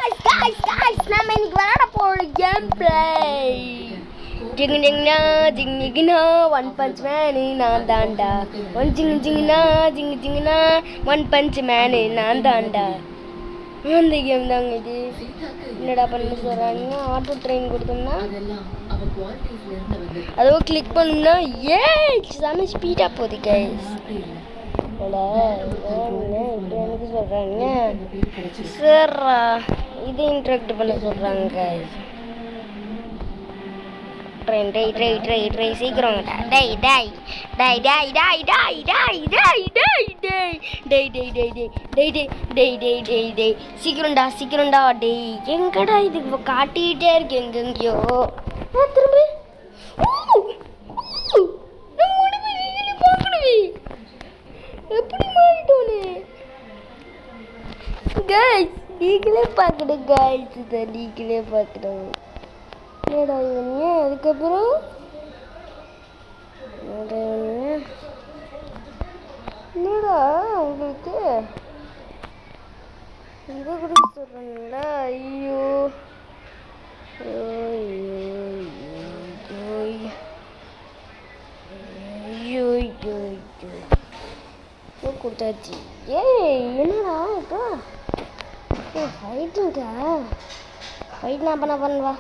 guys, நம்ம இன்னைக்கு விளையாட போற கேம் பிளே ஜிங்கினா ஜிங்கினா ஒன் பஞ்ச் மேன் நான் தாண்டா ஒன் ஜிங்கினா ஒன் பஞ்ச் மேன் நான் தாண்டா. அந்த கேம் தாங்க இது. என்னடா பண்ண சொல்கிறாங்க, ஆட்டோ ட்ரெயின் கொடுத்தோம்னா அதுவும் கிளிக் பண்ணோம்னா செம ஸ்பீடாக போகுது கைஸ். எனக்கு சொல்கிறாங்க சரிடா, இது இன்ட்ராக்ட் பண்ண சொல்கிறாங்க கைஸ். ட்ரெயின் ட்ரை சீக்கிரம் சீக்கிரம்டா டேய். எங்கடா இது காட்டிகிட்டே இருக்கு எங்கெங்கயோ. திரும்ப எப்படி மாறிட்டோன்னு கைஸ் நீங்களே பார்க்கணும் கைஸ். இதை நீங்களே பார்க்கணும். என்னடா இவங்க அதுக்கப்புறம் என்னடா உங்களுக்கு இதை கொடுக்க சொல்கிறாங்களா? ஐயோ கொடுத்தாச்சு. என்னடா இப்போ ஃபைட்டுங்க. ஃபைட் நான் பண்ணுவா.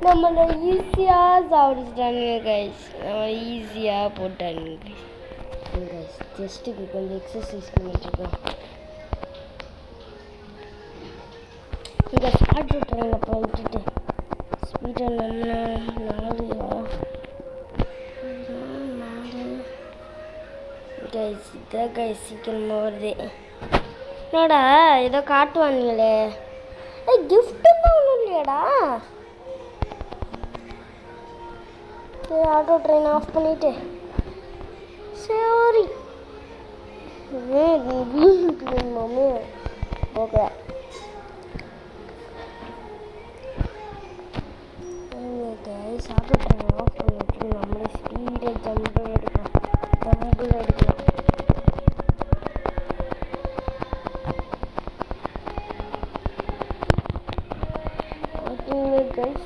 நம்மளை ஈஸியாக சாப்பிடுச்சிட்டானுங்க கைஸ். நம்மளை ஈஸியாக போட்டானுங்க கைஸ். ஜஸ்ட்டுக்கு கொஞ்சம் எக்ஸசைஸ் பண்ணிட்டுருக்கோம். இங்கே ஸ்டார்ட் விட்டுறாங்க. அப்புறம் விட்டுட்டு ஸ்பீடாக கைஸ் இதான் கைஸ் சீக்கிரமாக வருது. என்னடா ஏதோ காட்டுவானுங்களே, கிஃப்ட்டு தான் ஒன்றும் இல்லையாடா. சரி ஆட்டோ ட்ரெயின் ஆஃப் பண்ணிவிட்டு சரி மாமே okay. Guys auto train off பண்ணிவிட்டு நம்மளே ஸ்பீடாக ஜம்பிள் எடுக்கலாம்.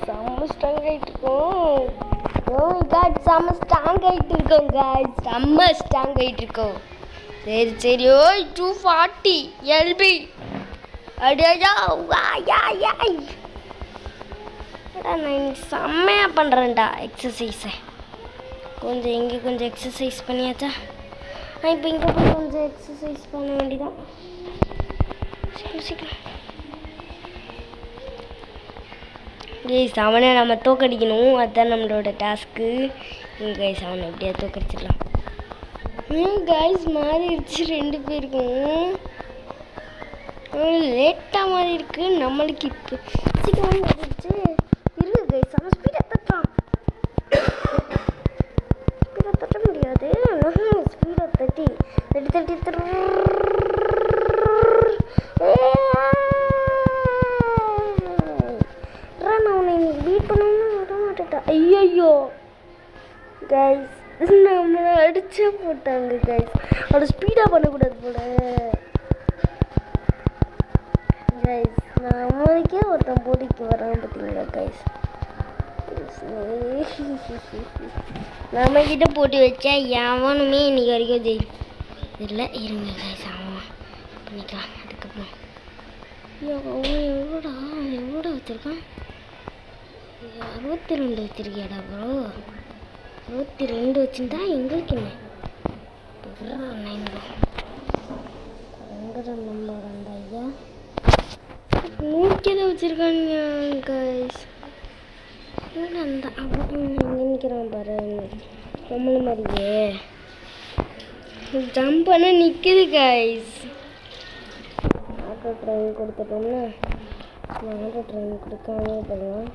செம்ம ஸ்ட்ராங் ஆகிட்டு இருக்கோம். செம்ம ஸ்ட்ராங் ஆகிட்டு இருக்கோம் கைஸ். செம்ம ஸ்ட்ராங் ஆகிட்டு இருக்கோம். சரி ஓய் 240 LB அடையா நான் செம்மையாக பண்ணுறேன்டா எக்ஸசைஸை. கொஞ்சம் இங்கே கொஞ்சம் எக்ஸசைஸ் பண்ணியாச்சா, இப்போ இங்கே போய் கொஞ்சம் எக்ஸசைஸ் பண்ண வேண்டியதான். சீக்கிரம் கைஸ் அவனை நம்ம தோக்கடிக்கணும். அதுதான் நம்மளோட டாஸ்க்கு. கைஸ் அவனை எப்படியா தோக்கடிச்சிடலாம். கைஸ் மாறிடுச்சு ரெண்டு பேருக்கும். லேட்டாக மாறி இருக்கு நம்மளுக்கு. இப்போ சீக்கிரம் மாறிடுச்சு. இருக்கு கைஸ் அவன் ஸ்பீடாக தட்டான். ஸ்பீடாக தட்ட முடியாது. ஸ்பீடாக தட்டி ஐயோ கைஸ் நம்மளை அடிச்சே போட்டாங்க கைஸ். அவளை ஸ்பீடாக பண்ணக்கூடாது போல கைஸ். நம்மளுக்கே ஒருத்தன் போட்டிக்கு வரான் பார்த்தீங்களா கைஸ். நம்மக்கிட்ட போட்டி வச்சா எவனுமே இன்னைக்கு வரைக்கும் இல்லை. இருங்க கைஸ் அவன் பண்ணிக்கலாம். அதுக்கப்புறம் எவ்வளோடா வச்சுருக்கான்? 62 வச்சிருக்கியாடா ப்ரோ. 62 வச்சுருந்தா எங்களுக்கு என்ன நம்பர் ஐயா 100 வச்சுருக்கானுங்க கைஸ். அந்த எங்கே நிற்கிறான் பாரு நம்மள மாதிரியே ஜம்ப் பண்ண நிற்குது கைஸ். ஆட்டோ ட்ரெயின் கொடுத்துட்டோம்னா ஆட்டோ ட்ரெயின் கொடுக்காம போகலாம்.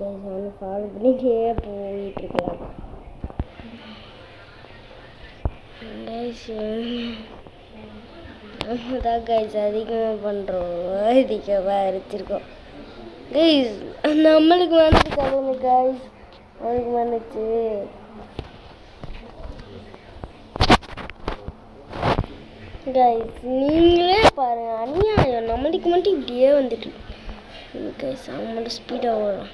கைஸ் அவனை ஃபாலோ பண்ணிட்டே போயிட்டுருக்கலாம் கைஸ். தான் கைஸ் அதிகமாக பண்ணுறோம், அதிகமாக அரைச்சிருக்கோம் கைஸ். நம்மளுக்கு வந்துட்டு கடவுள் கைஸ் அவனுக்கு வந்துச்சு. கைஸ் நீங்களே பாருங்க, அநியாயம். நம்மளுக்கு மட்டும் இப்படியே வந்துட்டு கைஸ். அவங்களோட ஸ்பீடாக வரும்.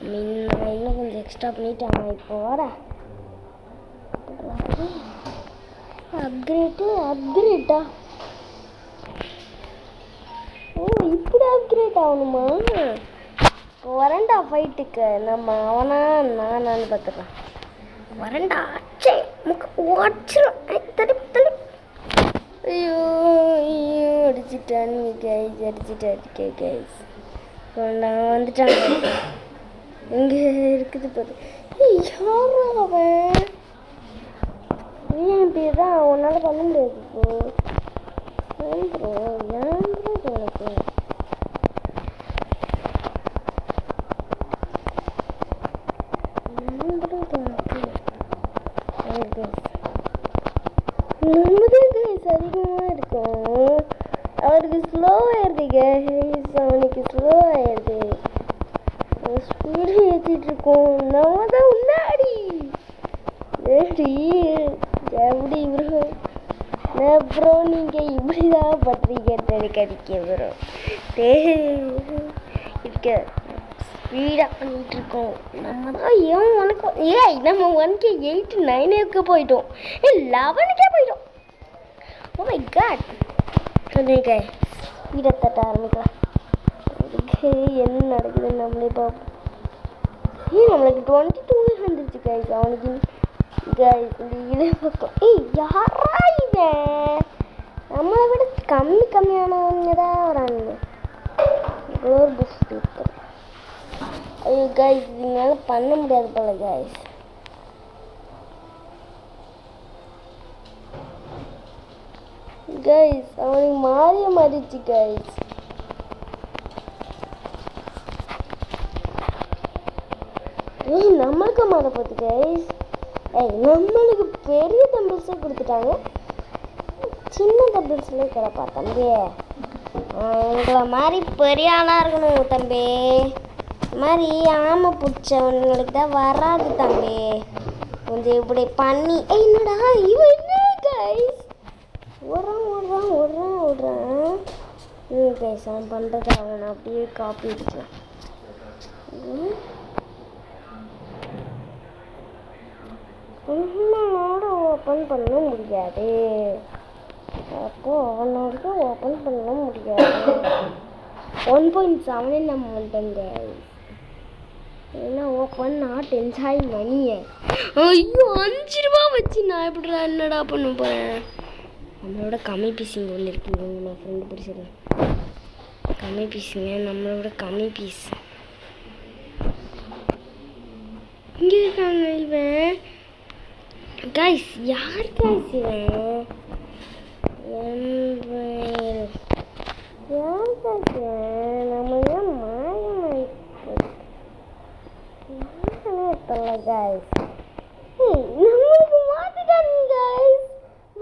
நான் இன்னும் கொஞ்சம் எக்ஸ்ட்ரா பண்ணிட்டேன். இப்போ வரேன். அப்கிரேட்டா? ஓ, இப்படி அப்கிரேட் ஆகணுமா? இப்போ வரேன்டா ஃபைட்டுக்கு. நம்ம நானு பார்த்துக்கலாம். வரேன்டா. அச்சே உடச்சிடும். ஐயோ அடிச்சிட்டானுங்க கைஸ். நான் வந்துட்டான். இங்கே இருக்குது பாரு. யாரா அவன்? என் பேர் தான். உன்னால் பண்ண முடியாது. இப்போ ஏன் ப்ரோ உனக்கு அதிகமாக இருக்கும். அவருக்கு ஸ்லோவாகிடுது கைஸ். அவனுக்கு ஸ்லோவாகிடுது. ஸ்பீடு ஏற்றிட்டு இருக்கோம். நம்ம தான் முன்னாடி. எப்படி ப்ரோ நீங்கள் இப்படி தான் பண்ணுறீங்க? கடிக்க ப்ரோ இருக்க ஸ்பீடாக பண்ணிகிட்ருக்கோம். நம்ம தான் ஏன் உனக்கு நம்ம 1K 8 9க்கு போயிட்டோம். 11க்கே போயிட்டோம். Oh my god. சொல்லுங்க ஸ்பீடை தட்ட ஆரம்பிக்கலாம். அதுக்கு என்ன நடக்குதுன்னு நம்மளே பார்ப்போம். நம்மளுக்கு 22 வந்துருச்சு கைஸ். அவனுக்கு இதே பக்கம். யாரா இவன்? நம்மளை விட கம்மியானவங்க தான் வரானுங்க. ஒரு புஷ். ஐயோ கைஸ், இதனால பண்ண முடியாது போல கைஸ். அவனுக்கு மாறிடுச்சு கைஸ். நம்மளுக்கு மாற போகுது கைஸ். நம்மளுக்கு பெரிய டம்பிள்ஸே கொடுத்துட்டாங்க. சின்ன டம்பிள்ஸ்ல கிடப்பா தம்பி. உங்களை மாதிரி பெரிய ஆளாக இருக்கணும் தம்பி. மாதிரி ஆமை பிடிச்சவங்களுக்கு தான் வராது தம்பி. கொஞ்சம் இப்படி பண்ணி என்னடா இவன் என்ன கைஸ் ஓடுறான். கைஸ் அவன் பண்ணுறத அவனை அப்படியே காப்பி அடிக்கலாம். அவனோட ஓப்பன் பண்ண முடியாது. அப்போ அவனோட ஓப்பன் பண்ண முடியாது. 1.7 நம்ம வந்துட்டோங்க. ஏன்னா ஓப்பன் நாட் என்ஜாய் மணியை. ஐயோ 5 ரூபா வச்சு நான் எப்படிடா என்னடா பண்ண போகிறேன்? நம்மளோட கம்மி பீஸுங்க ஒன்று இருக்குங்க. நான் ஃப்ரெண்டு பிடிச்சிருக்கேன். கம்மி பீஸுங்க, நம்மளோட கம்மி பீஸ் இங்கே இருக்காங்க. இவன் கைஸ் யார் கைஸ்? இவன் யார் கைஸ்? நம்ம ஏன் மாயமாய் கைஸ்? நம்மளுக்கு மாத்திட்டானுங்க கைஸ்.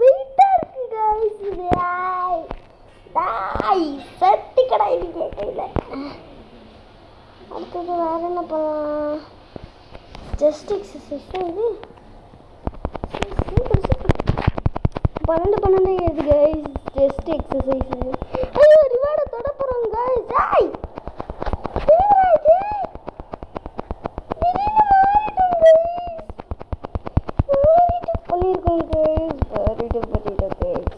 வெயிட்டா இருக்கு கைஸ். சட்டி கடாயிடுங்க கையில். அடுத்தது வேற என்ன பண்ணலாம்? ஜஸ்ட் எக்ஸசைஸ் தான் இது. 12 எது கைஸ்? Just exercise. ஐயோ ரிவார்டை தொட போகிறோம் கைஸ். பண்ணியிருக்கோம் கைஸ். பண்ணிட்டோம் கைஸ்.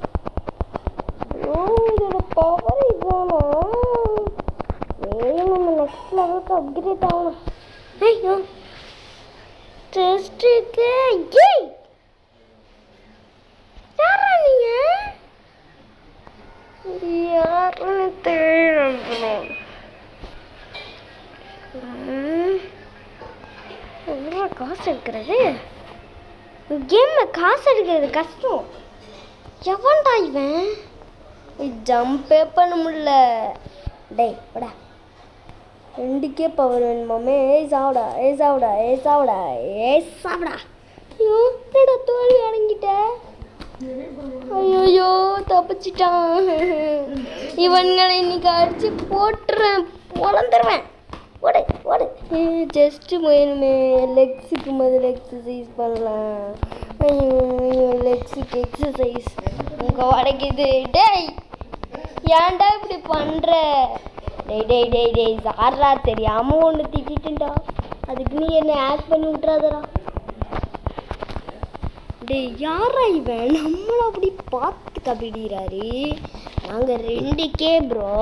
ஓ இதோட பவர் இதுதானா? நம்ம நெக்ஸ்ட் லெவலுக்கு அப்கிரேட் ஆகணும். ஐயோ டெஸ்ட்டுக்கு யாரா நீங்க? யாருன்னு தெரியணும். எவ்வளோ காசு எடுக்கிறது? கேமில் காசு எடுக்கிறது கஷ்டம். எவன்டா இவன்? ஜம்பே பண்ண முடியல. டேய் படா 2K பவர் வேணுமாமே. சாப்பிடா ஐயோ என்னடா தோல்வி அடங்கிட்ட. ஐயோ தப்பிச்சிட்டான். இவன்களை இன்னைக்கு அடிச்சு போட்டுறேன், பொழந்துருவேன். ஓடு ஜஸ்ட்டு வேணுமே. லெக்ஸுக்கு முதல்ல எக்ஸசைஸ் பண்ணலாம். ஐயோ லெக்ஸு பேசிக் எக்ஸசைஸ் உங்கள் உடைக்குது. டேய் ஏன்டா இப்படி பண்ணுற? டேய் டேய் டேய் டேய் சாரா தெரியாமல் ஒன்று திட்டிட்டுண்டா, அதுக்கு நீ என்னை ஆக்ட் பண்ணி விட்றாதடா. டேய் யாரா இவன் நம்மளை அப்படி பார்த்து கப்பிடுறாரு? நாங்கள் 2K ப்ரோ,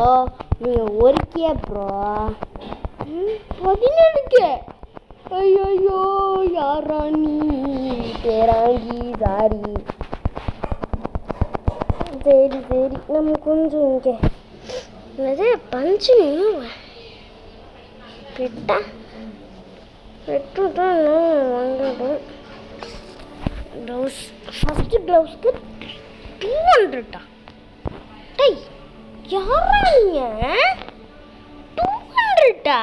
நீங்கள் 1K ப்ரோ. 17K. ஐயோ யாரா நீ பேராங்கி சாரி. சரி சரி நம்ம கொஞ்சம் இங்கே என்னது பஞ்சு பெட்டா பெட்டுதான் வாங்கிட்டோம். க்ளவுஸ் ஃபஸ்ட்டு க்ளவுஸ்க்கு 200. டேய் யாரா நீங்கள் 200?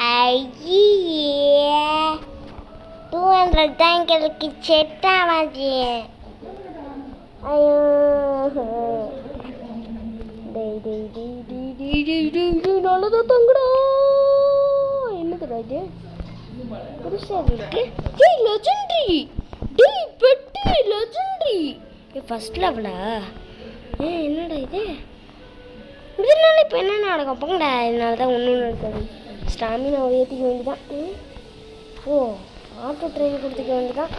ஐயே 200 தான் எங்களுக்கு செட் ஆகாது. ஐயோ டேய் டேய் டேய் டேய் டேய் டேய் டேய் டேய் நல்லதாக தங்குடா. என்னதுடா இது புதுசாக இருக்கு? டேய் லெஜெண்டரி. டேய் பெட்டி லெஜெண்டரி. ஃபஸ்ட் லெவலா? என்னடா இது? இதனால இப்போ என்ன நடக்கும்? போங்கடா. இதனால தான் ஒன்றும் நடக்காது. ஸ்டாமினா ஏற்றிக்க வேண்டியதான். ஓ ஆட்டோ ட்ரெயின் கொடுத்துக்க வேண்டியதான்.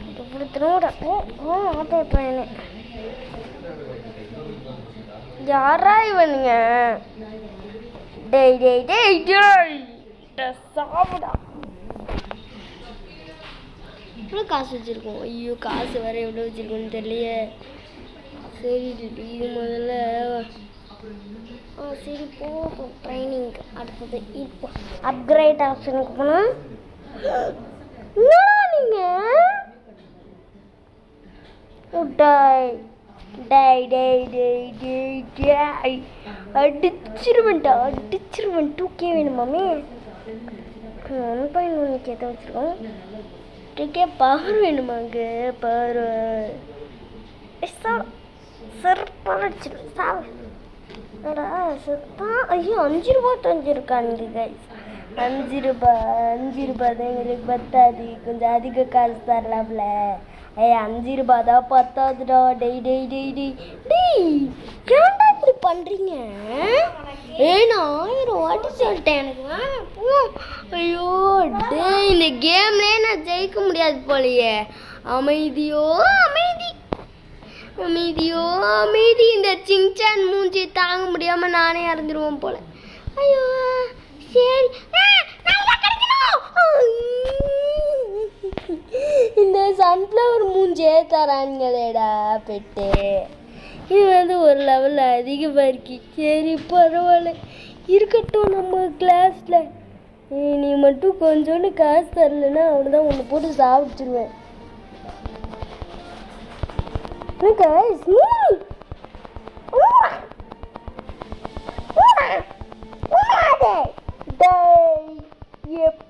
இப்படி திரும்ப ஆட்டோ ட்ரெயின். யாரா இவனுங்க? டேய் டேய் டேய் டேய் சாப்பிடா. எவ்வளோ காசு வச்சுருக்கோம்? ஐயோ காசு வேறு எவ்வளோ வச்சுருக்கோன்னு தெரியலையே. சரி இது முதல்ல சரி போகும் ட்ரைனிங். அடுத்தது இப்போ அப்கிரேட் ஆப்ஷனுக்கு போனால் நீங்கள் die die die die die die அடிச்சிருவேன்டா அடிச்சிருவேன். 2K வேணுமாமே? 1.1K தான் வச்சுருக்கோம். 2K பவர் வேணுமாங்க? பவர் செருப்பால் அடிச்சிருவேன் சார். செத்தான். ஐயோ 5 ரூபா தஞ்சிருக்கானுங்க கைஸ். 5 ரூபா தான் எங்களுக்கு பத்தாது. கொஞ்சம் அதிக காசு தரலாம்ல. 5 ரூபா தான் பத்தாதுடா. டெய் டெய் டெய் டெய் டெய் ஏன்டா இப்படி பண்ணுறீங்க? நான் 1000 வாட்டி சொல்லிட்டேன் எனக்கு. ஐயோ டேய் இந்த கேம்லேயே நான் ஜெயிக்க முடியாது போலையே. அமைதியோ அமைதி அமைதியோ அமைதி. இந்த சிங்சான் மூஞ்சி தாங்க முடியாமல் நானே இறந்துருவோம் போல. ஐயோ சரி இந்த சன்ஃப்ளவர் மூஞ்சே தரானுங்களேடா பெட்டு. இது வந்து ஒரு லெவலில் அதிகமாக இருக்கு. சரி பரவாயில்ல இருக்கட்டும். நம்ம கிளாஸில் நீ மட்டும் கொஞ்சோண்டு காசு தரலன்னா அவ்வளோதான் ஒன்று போட்டு சாப்பிட்டுருவேன்.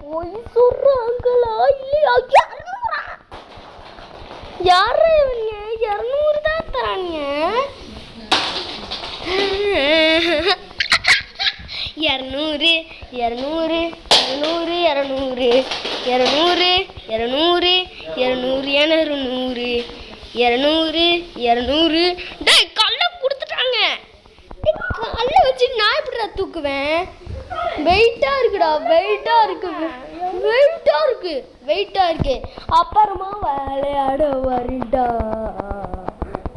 போய் சொல்றாங்களா இல்லையா? 200 யாரு இவங்க? 200 தான் தராங்க. 200 200 200 200 200 200 200 200 200. டேய் கல்ல கொடுத்துட்டாங்க. கல்ல வச்சு நான் எப்படிடா தூக்குவேன்? வெயிட்டாக இருக்குடா. வெயிட்டாக இருக்கு. அப்புறமா விளையாட வருடா.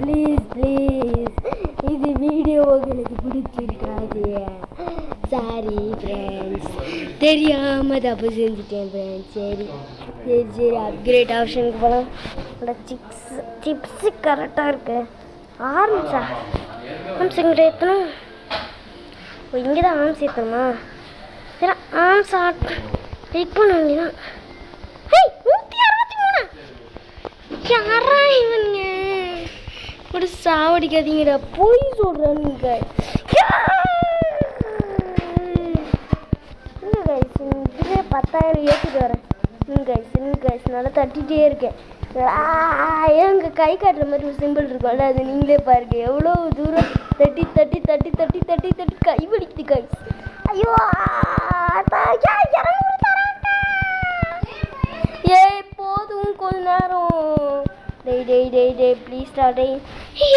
ப்ளீஸ் இது வீடியோ உங்களுக்கு பிடிச்சிருக்காது. சாரி ஃப்ரெண்ட்ஸ், தெரியாமல் தப்பு செஞ்சுட்டேன் ஃப்ரெண்ட்ஸ். சரி அப்கிரேட் ஆப்ஷனுக்கு போகலாம். சிப்ஸு கரெக்டாக இருக்கு. ஆரம்பிச்சா இங்கிட்ட ஏற்றணும். இங்கே தான் ஆம்ஸ் ஏற்றணுமா? சரி ஆம்ஸ் கிளிக் பண்ண வேண்டியதான். 163. யாரா இவனுங்க? ஒரு சாவடிக்காதீங்கடா. போய் சொல்கிறானுங்க. இல்லை கைஸ் இதுவே 10,000 ஏற்றிட்டு வரேன். கைஸ் நல்லா தட்டிகிட்டே இருக்கேன். எங்கள் கை காட்டுற மாதிரி ஒரு சிம்பிள் இருக்கும்ல, அது நீங்களே பாருங்க. எவ்வளோ தூரம் தட்டி கைஸ். ஐயோ ஏய் போதும் கொஞ்ச நேரம். டேய் ப்ளீஸ்டா டேய்.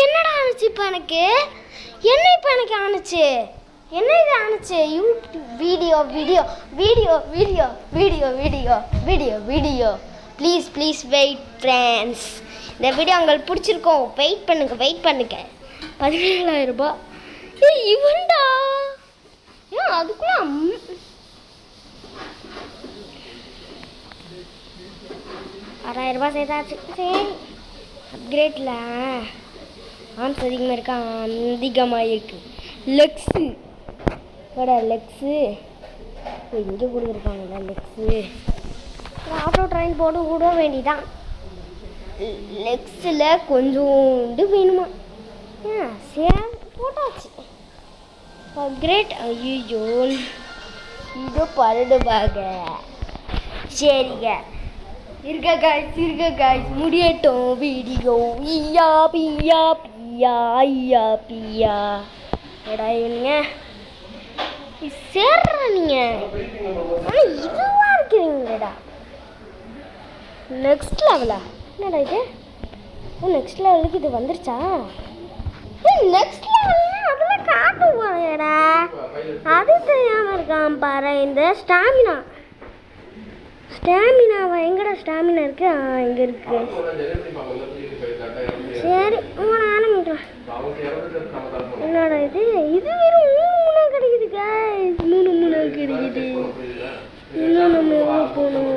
என்னடா ஆணுச்சு இப்போ எனக்கு? என்ன இப்போ எனக்கு ஆணுச்சு? என்ன இது ஆணுச்சு? YouTube video please wait friends. இந்த வீடியோ உங்களுக்கு பிடிச்சிருக்கோம். வெயிட் பண்ணுங்க 17,000 ரூபாய். ஏய் இவன்டா ஏன் அதுக்குள்ள 6,000 ரூபாய் சேர்த்தாச்சு. சரி அப்கிரேட்ல ஆம்ஸ் அதிகமாக இருக்கா? அதிகமாக இருக்கு. லெக்ஸு இங்கே கொடுத்துருப்பாங்களா லெக்ஸு? ஆட்டோ ட்ரெயின் போட்டு விட வேண்டிதான். லெக்ஸில் கொஞ்சோண்டு வேணுமா? சரி போட்டாச்சு. அப்கிரேட். ஐயோ இதோ பரடுபாக. சரிங்க இருக்க காய்ஸ் முடியட்டும் வீடியோ. பியா எடா இவனுங்க சேர்றா நீங்கள். ஆனால் இதுவாக இருக்கிறீங்களேடா. நெக்ஸ்ட் லெவலா? என்னடா இது? நெக்ஸ்ட் லெவலுக்கு இது வந்துருச்சா? நெக்ஸ்ட் லெவல்னா அதெல்லாம் காட்டுவாங்கடா. அது தெரியாமல் இருக்கான் பாரு. இந்த ஸ்டாமினா எங்கடா ஸ்டாமினா இருக்கு? இங்கே இருக்கு. சரி ஆரம்பிக்கலாம். என்னடா இது வெறும் 3 கிடைக்குது guys. 3 கிடைக்குது. இன்னும் நம்ம எங்கே போகணும்?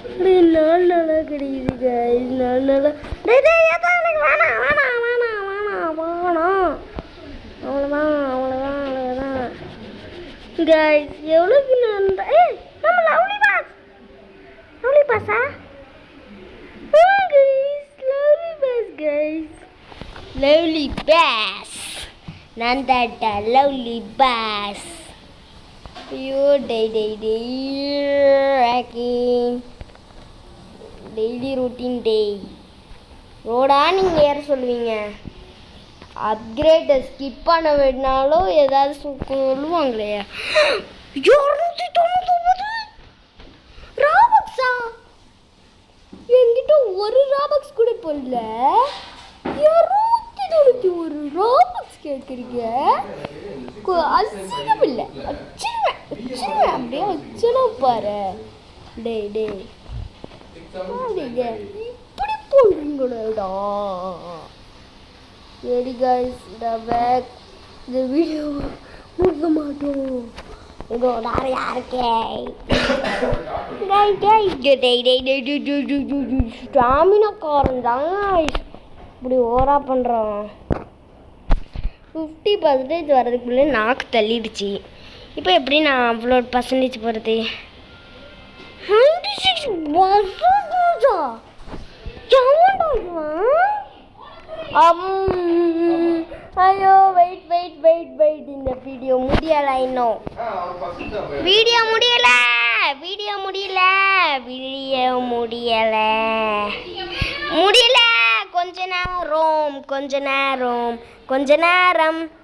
அப்படியே 4 நாளாக கிடைக்குது guys. 4 நாளாக எனக்கு வேணாம். அவ்வளோதான் guys. எவ்வளோக்கு நான் நம்ம லவ்லி பாஸா? லவ்லி பாஸ் நான் தான்டா லவ்லி பாஸ். ஐயோ டெய்லி ரொட்டீன் ரோடா நீங்கள் ஏற சொல்லுவீங்க. அப்கிரேட்டை ஸ்கிப் பண்ண வேணாலும் ஏதாவது சொல்லுவாங்களே. 299 ராபக்ஸா? என்கிட்ட ஒரு ராபக்ஸ் கூட போடல. 291 ராபக்ஸ் கேட்குறீங்க? அசிங்கம் இல்லை. வச்சிருவேன் அப்படியே வச்சுனா பாரு. டேய் இப்படி போடுறீங்களா? சரி கைஸ் இந்த வீடியோ முடிக்க மாட்டோம். ஸ்டாமினாக்காரன் தாங்க இப்படி ஓவரா பண்ணுறான். 50% வர்றதுக்குள்ளே நாக்கு தள்ளிடுச்சு. இப்போ எப்படி நான் அவ்வளோ பர்சன்டேஜ் போகிறது? 96%. ஐயோ வெயிட் இந்த வீடியோ முடியலை. இன்னும் வீடியோ முடியல.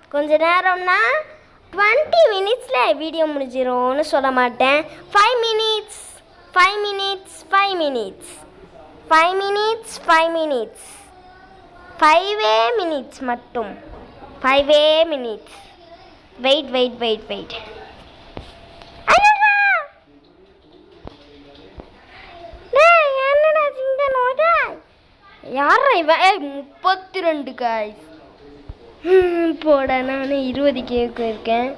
கொஞ்ச நேரம்னா 20 மினிட்ஸில் வீடியோ முடிஞ்சிரும்னு சொல்ல மாட்டேன். 5 மினிட்ஸ் 5 மினிட்ஸ் மட்டும். 5 மினிட்ஸ். வெயிட். யாரா இவன்? 32 காய்ஸ் போட. நான் 20 கேட்க இருக்கேன்.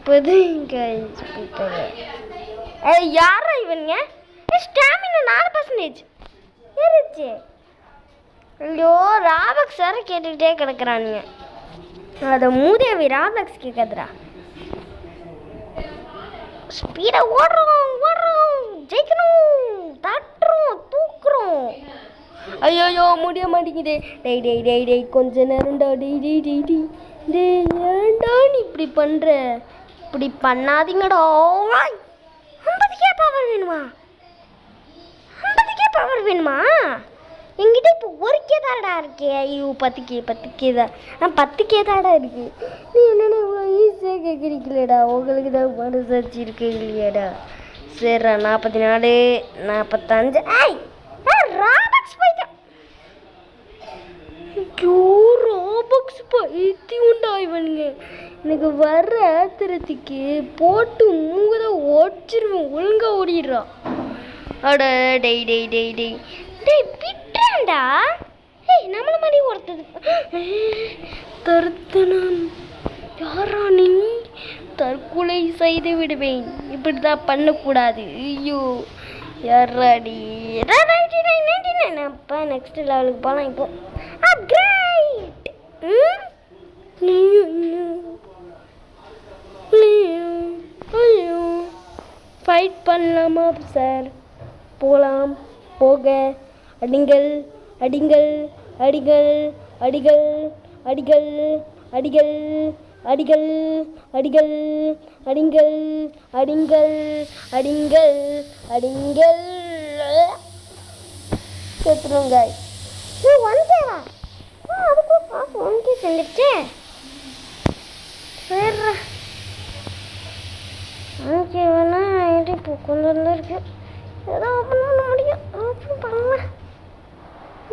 30 காய்ஸ் போட்டேன். யாரா இவனுங்க? ஸ்டாமினா 4% ஏறிச்சு. ஐயோ ராபக்ஸ் வேறு கேட்டுக்கிட்டே கிடக்குறானுங்க. அதை மூதேவி ராபக்ஸ் கேட்காதுடா. ஸ்பீடாக ஓடுறோம் ஜெயிக்கணும். தட்டுறோம் தூக்குறோம். ஐயோ முடிய மாட்டேங்குது. டேய் கொஞ்ச நேரம்டா. டேய் ஏன்டா நீ இப்படி பண்ணுற? இப்படி பண்ணாதீங்கடா. 50K பவர் வேணுமா? என்கிட்ட இப்போ ஒரு கேதாடா இருக்கே. ஐயோ 10K தான். 10K தாடா இருக்கு. நீ என்னென்ன இவ்வளோ ஈஸியாக கேட்குறீங்களேடா. உங்களுக்கு தான் மனசாட்சி இருக்கு இல்லையாடா. சரிடா 44 45. ராபக்ஸ் போயிட்டேன். ஐயோ ராபக்ஸ் பைத்தி உண்டா இவனுங்க. எனக்கு வர்ற ஆத்திரத்துக்கு போட்டு மூங்கத ஓடிச்சிருவேன். ஒழுங்கா ஓடிடுறான். அட டெய் டெய் டெய் டெய் டேய் விட்டுறான்டா. நம்மள மாதிரி ஒருத்தது தருத்தனம். யாரா நீ? தற்கொலை செய்து விடுவேன். இப்படிதான் பண்ணக்கூடாது. ஐயோ யாராடி? 99 அப்போ நெக்ஸ்ட் லெவலுக்கு போகலாம். இப்போ அப்கிரேட். ஃபைட் பண்ணலாமா சார்? போகலாம். போக அடிங்கள் அடிங்கள் அடிகள் அடிகள் அடிகள் அடிகள் அடிகள் அடிகள் அடிங்கள் அடிங்கள் அடிங்கள் அடிங்கள் செத்துருங்க. வந்துடா. அதுக்கு காசு 1K செஞ்சிருச்சு. சரிடா 1K வேணா ஆகிட்டு இப்போ கொஞ்சம் தான் இருக்கு. ஏதோ ஓப்பன் பண்ண முடியும். ஓப்பன் பண்ணலாம்.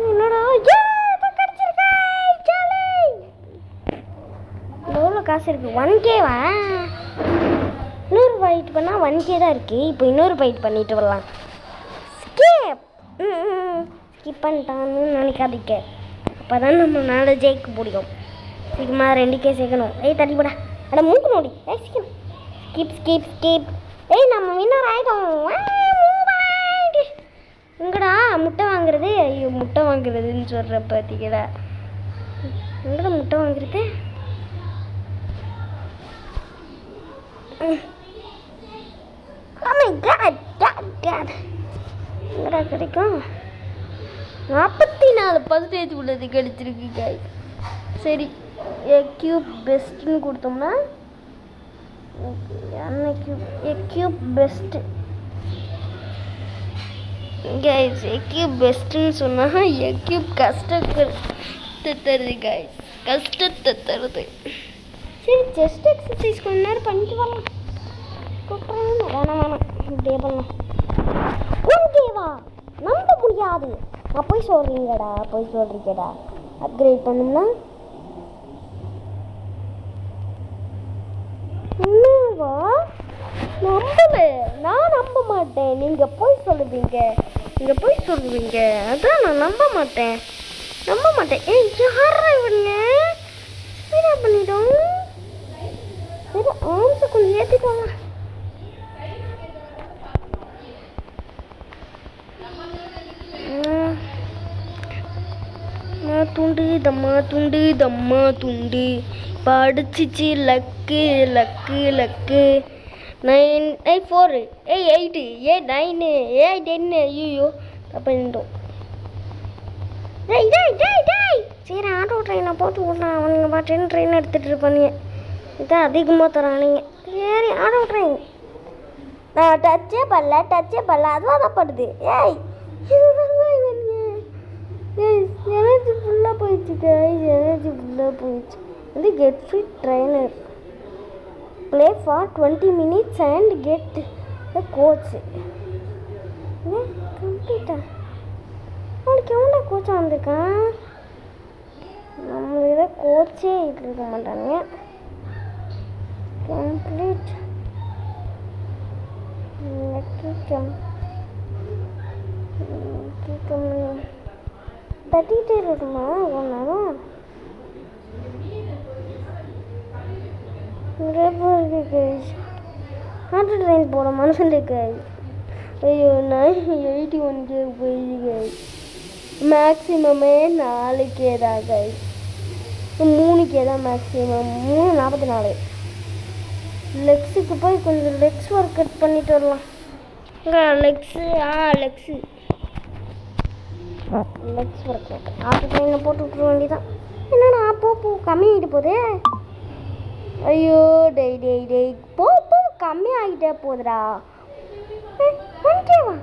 என்னடா எவ்வளோ காசு இருக்கு? 1Kவா? இன்னொரு ஃபைட் பண்ணால் 1K தான் இருக்கு. இப்போ இன்னொரு ஃபைட் பண்ணிட்டு வரலாம். ஸ்கிப் பண்ணிட்டான்னு நினைக்காதீங்க. அப்போ தான் நம்மளால ஜெயிக்க முடியும். சீக்கிரமாக 2K சேர்க்கணும். தள்ளிப்படா. அட மூக்கு நோடி. சீக்கிரம் ஸ்கிப் ஸ்கிப் ஸ்கிப். நம்ம வின்னர் ஆகிட்டோம். எங்கடா முட்டை வாங்குறது? ஐயோ முட்டை வாங்குறதுன்னு சொல்கிற பார்த்தீங்களா? எங்கடா முட்டை வாங்குறது? எங்கடா கிடைக்கும்? 44% உள்ளது கிடைச்சிருக்கு காய். சரி கியூப் பெஸ்ட்டுன்னு கொடுத்தோம்னா கியூப் பெஸ்ட்டு கைஸ். கியூப் பெஸ்ட்டுன்னு சொன்னால் கியூப் கஷ்டத்தை தருது கைஸ். கஷ்டத்தை தருது. சரி செஸ்ட் எக்ஸசைஸ் கொஞ்ச நேரம் பண்ணிட்டு வரலாம். வேணாம் இப்படியே பண்ணலாம். 1Kவா? நம்ப முடியாது. போய் சொல்கிறீங்கடா. அப்கிரேட் பண்ணோம்னா என்னவா? நம்பல. நான் நம்ப மாட்டேன். நீங்கள் போய் சொல்லுவீங்க. அதான் நான் நம்ப மாட்டேன். யாரா இவங்க? என்ன பண்ணிட்டோம்? சரி ஆம்ஸை கொஞ்சம் ஏற்றிக்கோங்க. தம்மா துண்டு படிச்சிச்சு. லக்கு 9 4 8 9 10. ஐயோ தப்பா நின்றோம். சரி ஆட்டோ ட்ரெயினை போட்டு விடலாம். அவனுங்க பாட்டுன்னு ட்ரெயின் எடுத்துகிட்டு இருப்பானுங்க. இதான் அதிகமாக தரானுங்க. சரி ஆட்டோ ட்ரெயின். நான் டச்சே பண்ணல. அதுவாக தான் படுது. எனர்ஜி ஃபுல்லாக போயிடுச்சு. வந்து get fit trainer. Play for 20 minutes and get the coach. கம்ப்ளீட்டா? அவனுக்கு எவ்வளோ கோச்சாக வந்திருக்கான்? நம்ம இதை கோச்சே இருக்க மாட்டாங்க. கம்ப்ளீட் 30 வருமா? ஒன்றும் ஆட்டோ ட்ரெயின் போகிற மனுஷன் இருக்கு. ஐயோ 81K போயிடுங்க. மேக்ஸிமமே 4K தான் கைஸ். 3K தான் மேக்ஸிமம். 344. லெக்ஸுக்கு போய் கொஞ்சம் லெக்ஸ் ஒர்க் அவுட் பண்ணிட்டு வரலாம். Legs work out. ஆட்டோ ட்ரெயினில் போட்டு விட்ற வேண்டியதான். என்னடா போ கம்மியாகிட்டு போகுது. ஐயோ டெய் போ கம்மியாகிட்டே போகுதுடா. 1Kவா?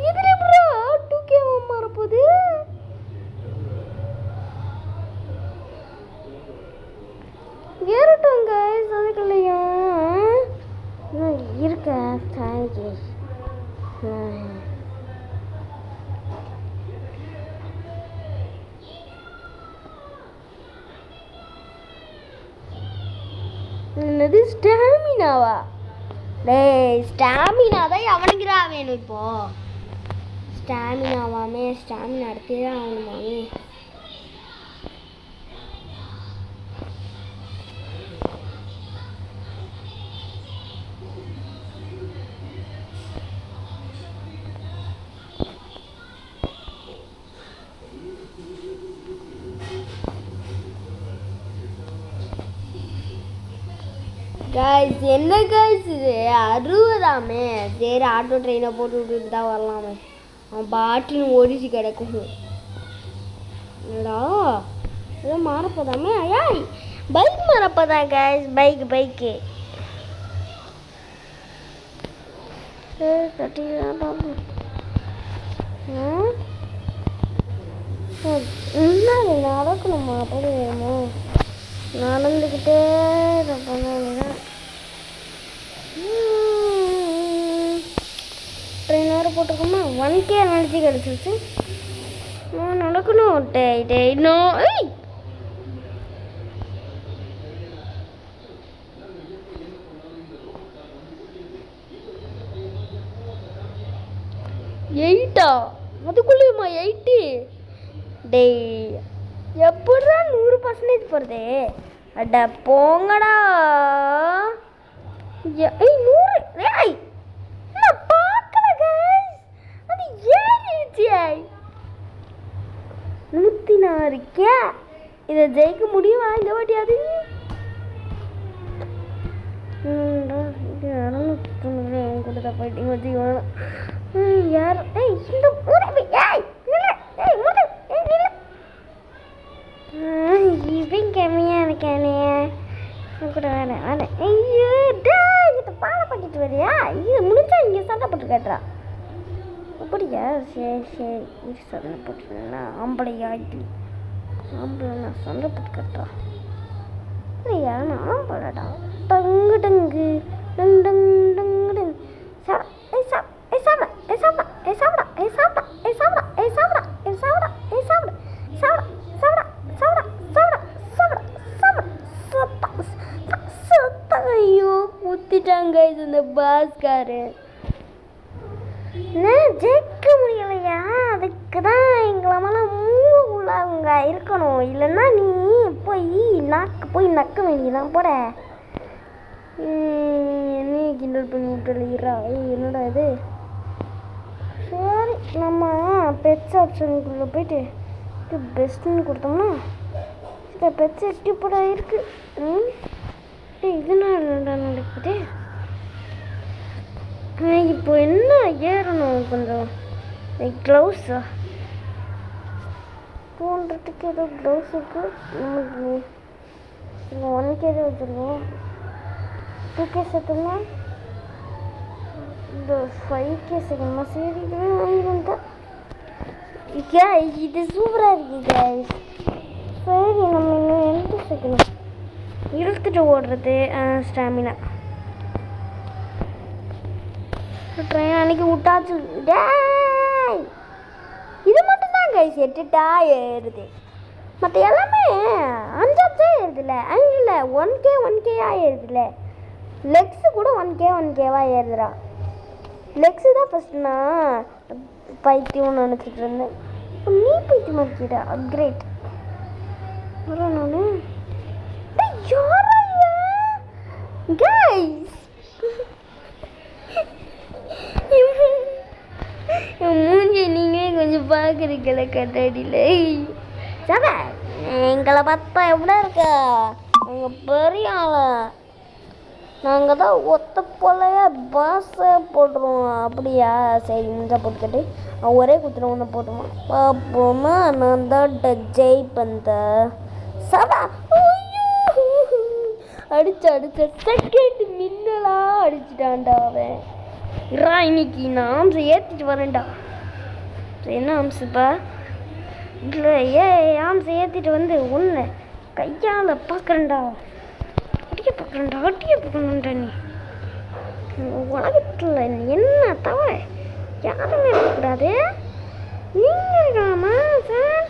இதில் எப்படா போகுது. ஏறட்டும் கைஸ், அதுக்குள்ளையா இருக்க தேங்க்யூ. என்னது ஸ்டாமினாவா? டேய் ஸ்டாமினா தான் அவனுக்குடா வேணும். இப்போ ஸ்டாமினாவாமே, ஸ்டாமினா எடுத்தே தான் ஆகணுமாமே. கைஸ் என்ன கைஸ் இது 60ஆமே. சரி ஆட்டோ ட்ரெயினை போட்டு விட்டுட்டு தான் வரலாமே. அவன் பாட்டுன்னு ஓடிச்சு கிடக்கும். என்னடா ஏதோ மாறப்போதாமே. ஐயாய் பைக் மாறப்போதான் கைஸ். பைக்கு என்ன நடக்கணுமா? அப்படி வேணுமோ நடந்துக்கிட்டே ட்ரெயின் வேறு போட்டிருக்கோமா. 1K எனர்ஜி கிடச்சிருச்சு. நடக்கணும். இன்னும் 8 அதுக்குள்ளேயுமா 80? டேய் எப்படா 100% போகிறதே? அட போங்கடா. 100 நான் பார்க்கல கைஸ். அது ஏறிடுச்சு. 104 இதை ஜெயிக்க முடியுமா இந்த வாட்டியாது? 290 கொடுத்தா போயிட்டீங்க வச்சுக்கோங்க. யார் இந்த இவன் கம்மியாக இருக்கானே கூட வேலை. ஐயோ இதை பாலை பண்ணிட்டு வரியா? இது முடிஞ்சா இங்கே சண்டை போட்டு கேட்டுறா. அப்படியா? சரி இது சண்டை போட்டுருந்தா ஆம்பளையாட்டி. ஆம்பளை நான் சண்டை போட்டு கேட்டுறா. அப்படியா? நான் ஆம்பளடா. டங்கு டங்கு டங் டங் டங் டங். ஐயோ குத்திட்டாங்க இந்த பாஸ்காரு. ஜெயிக்க முடியலையா? அதுக்கு தான் எங்களமெல்லாம் மூணு உள்ளவங்க இருக்கணும். இல்லைன்னா நீ போய் நக்க வேண்டியதான் போட. என்ன கிண்டல் பண்ணி விட்டுறா. என்னடா இது? சரி நம்ம பெட்ஸ் ஆப்ஷனுக்குள்ளே போயிட்டு பெஸ்ட்டுன்னு கொடுத்தோம்னா இந்த பெட்ஸ் எட்டிப்படா இருக்குது. இதனால நடக்குது. இப்போ என்ன ஏறணும் கொஞ்சம் க்ளவுஸா தோன்றதுக்கு ஏதோ க்ளவுஸ் இருக்கு. நமக்கு 1K வச்சுருக்கோம். 2K சேர்த்தோம்னா இந்த 5K சேர்க்கணுமா? சரி வாங்கிருந்தா இது சூப்பராக இருக்குது கைஸ். சரி நம்ம இன்னும் எழுத்து சேர்க்கணும். இழுத்துட்டு ஓடுறது ஸ்டாமினா. ட்ரெயின் அன்னைக்கு விட்டாச்சு. இது மட்டும்தான் கைஸ் 8 ஏறுது. மற்ற எல்லாமே 5 ஏறுதுல்ல. இல்லை 1K ஏறுதுல்ல. லெக்ஸு கூட 1K ஏறுதுடா. லெக்ஸு தான் ஃபஸ்ட்டு நான் பைத்தியம்னு நினச்சிட்டு இருந்தேன். நீ பைத்தியம் இருக்கிடா. கிரேட். வர நான் கைஸ் மூஞ்சி நீங்களே கொஞ்சம் பார்க்குறீங்கள கண்ணாடியில். சார் எங்களை பார்த்தா எப்படி இருக்கா? நாங்கள் பெரிய ஆளா. நாங்கள் தான் ஒத்த போலையா பாஸை போட்டுருவோம். அப்படியா? சரி முடிஞ்சா போட்டுக்கிட்டு ஒரே குத்துற ஒன்று போட்டுருவோம். பார்ப்போமா? நான் தான் ஜெய் பந்த சதா அடிச்ச செகண்ட் மின்னலா அடிச்சுட்டான்டா அவன். இன்னைக்கு நான் ஏற்றிட்டு வரேன்டா. என்ன அம்சுப்பா இல்லை ஆம்ஸ் ஏற்றிட்டு வந்து ஒன்று கையால் பார்க்குறேன்டா அடிக்க பார்க்கணுன்டா நீ உலகத்தில் என்ன தவிர யாருமே இருக்கக்கூடாது நீங்கள் இருக்கலாமா சார்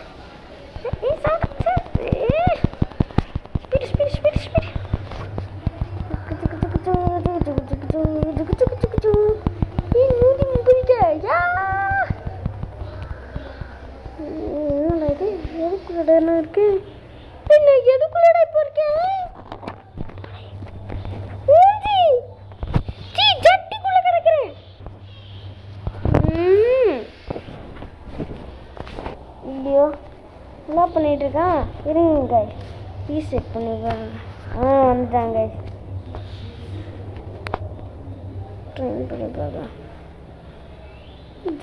எதுக்குள்ளடா இருக்கு என்ன எதுக்குள்ளடா இப்போ இருக்கேன் ஜட்டிக்குள்ள கிடக்குறேன் இல்லையோ என்ன பண்ணிட்டு இருக்கான் இருங்க ரீசெட் பண்ணிடுறாங்க வந்துட்டாங்க ட்ரெயின் பண்ணி பார்க்கலாம்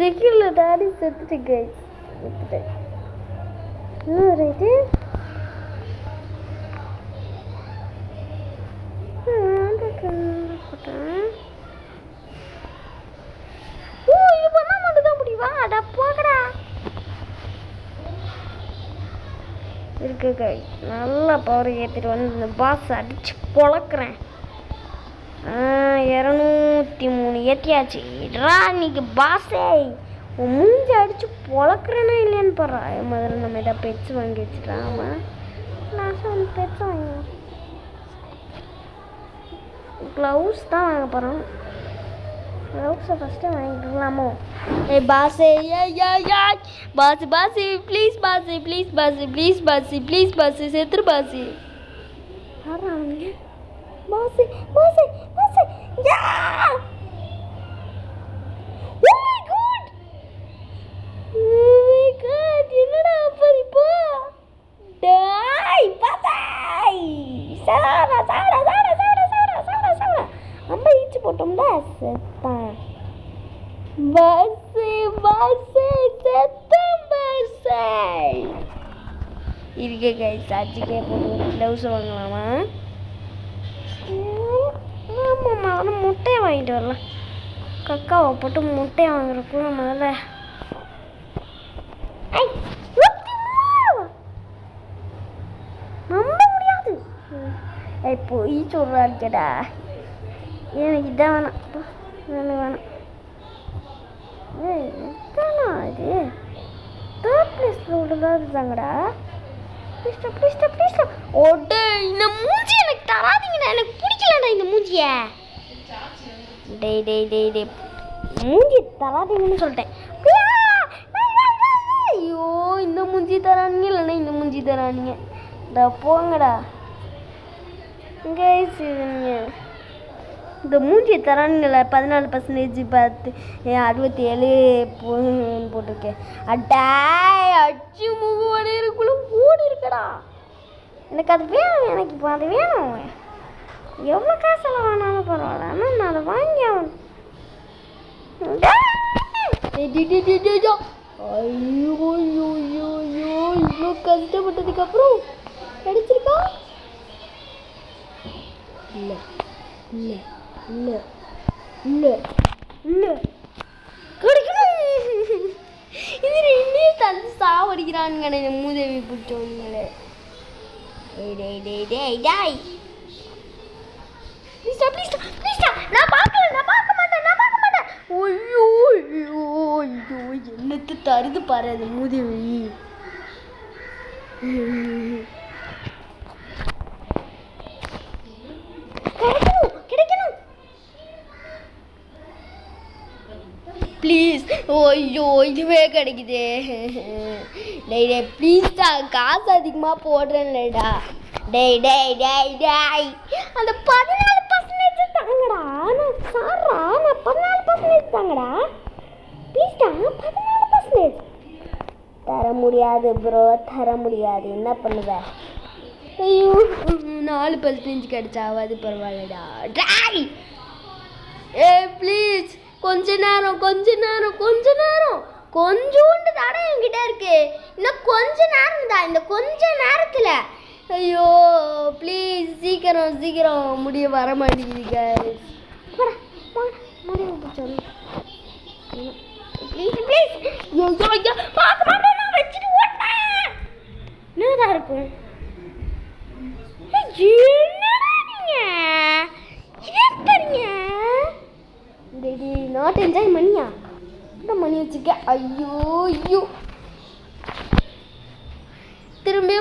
ஜெக்கில் டாடி செத்துட்டு கைஸ் செத்துட்டேன் ரைட்டு போட்டேன் இது பண்ண மட்டும் தான் முடியுமா அடா போகடா இருக்கு கை நல்லா பவர் ஏற்றிட்டு வந்து இந்த பாஸ் அடிச்சு பொழக்கிறேன் 203 ஏற்றியாச்சு இடா இன்னைக்கு பாஸே உன் மூஞ்சி அடிச்சு பொழக்கிறேன்னா இல்லையான்னு பாடுறா முதல்ல நம்ம எதாவது பெட்ஸ் வாங்கி வச்சுக்கலாம் ஆமாம் லாஸ்ட்டாக வந்து பெட்ஸ் வாங்கி க்ளவுஸ் தான் வாங்க போகிறோம் க்ளவுஸை ஃபஸ்ட்டு வாங்கிக்கலாமோ பாஸே பாஸு ப்ளீஸ் பாஸு செத்துரு பாஸு யாரா அவங்க பாஸு என்னடா அப்படி போ டாய் பாஸாய் சாடா அம்மா ஈச்சு போட்டோம்ல செத்தான் பாஸே செத்தம் பாஸே இருக்கே கைஸ் அச்சுக்கே போட்டு க்ளவுஸ் வாங்கலாமா ஆமாம்மா ஆனால் முட்டையை வாங்கிட்டு வரலாம் கக்காவை போட்டு முட்டையை வாங்குறதுக்குள்ள முதல்ல நம்ப முடியாது போய் சொல்றாருக்கடா எனக்கு இதான் வேணாம் இது தேர்ட் பிளேஸில் உள்ளதாக இருந்தாங்கடா ப்ளீஸ்டா ஓட்டே இந்த மூஞ்சி எனக்கு தராதீங்கடா எனக்கு பிடிக்கலடா இந்த மூஞ்சியை டேய் மூஞ்சி தராதீங்கன்னு சொல்லிட்டேன் ஐயோ இந்த மூஞ்சி தரானுங்க இல்லைன்னா இந்த மூஞ்சி தரானுங்க போங்கடா கைஸ் இந்த மூஞ்சியை தரானுங்கள 14% பார்த்து 67 போட்டிருக்கேன் அட்டாய் அச்சு முகு வடையிறக்குள்ள ஓடி இருக்கடா எனக்கு அது வேணும் எனக்கு இப்போ அது வேணும் எவ்வளோ காசில் வேணாலும் பரவாயில்ல ஆனால் நான் அதை வாங்கி ஆகணும் ஐயோ இவ்வளோ கஷ்டப்பட்டதுக்கப்புறம் கிடைச்சிருக்கா இல்லை கிடைக்கணும் இது இன்னும் தந்து சாவடிக்கிறானுங்க இந்த மூதேவி பிடிச்சவங்களே டேய் ப்ளீஸ்டா நான் பார்க்க மாட்டேன் ஐயோ என்னத்து தருது பாரு அந்த மூதேவி கிடைக்கணும் ப்ளீஸ் ஐயோ இதுவே கிடைக்குதே டேய் ப்ளீஸ்டா காசு அதிகமாக போடுறேன்லடா டேய் அந்த 14% தாங்கடா நான் சார்றா நான் 14% தாங்கடா ப்ளீஸ்டா 14% தர முடியாது ப்ரோ தர முடியாது என்ன பண்ணுவ ஐயோ 4% கிடைச்சாவது பரவாயில்லடா டாய் ப்ளீஸ் கொஞ்ச நேரம் கொஞ்சோண்டு தானே என்கிட்ட இருக்கு இன்னும் கொஞ்ச நேரம் தான் இந்த கொஞ்ச நேரத்தில் ஐயோ ப்ளீஸ் சீக்கிரம் முடிய வர மாட்டேங்குது கைஸ் முடிவு ப்ளீஸ் ப்ளீஸ். ஐயோ ஐயோ பார்க்க மாட்டேன், நான் வச்சுட்டு ஓட்டேன். என்னதான் இருக்கும்? என்னடா நீங்க ஏத்தறீங்க? டேடி நாட் என்ஜாய் மணியா? இந்த மணி வச்சுக்க. ஐயோ ஐயோ திரும்பி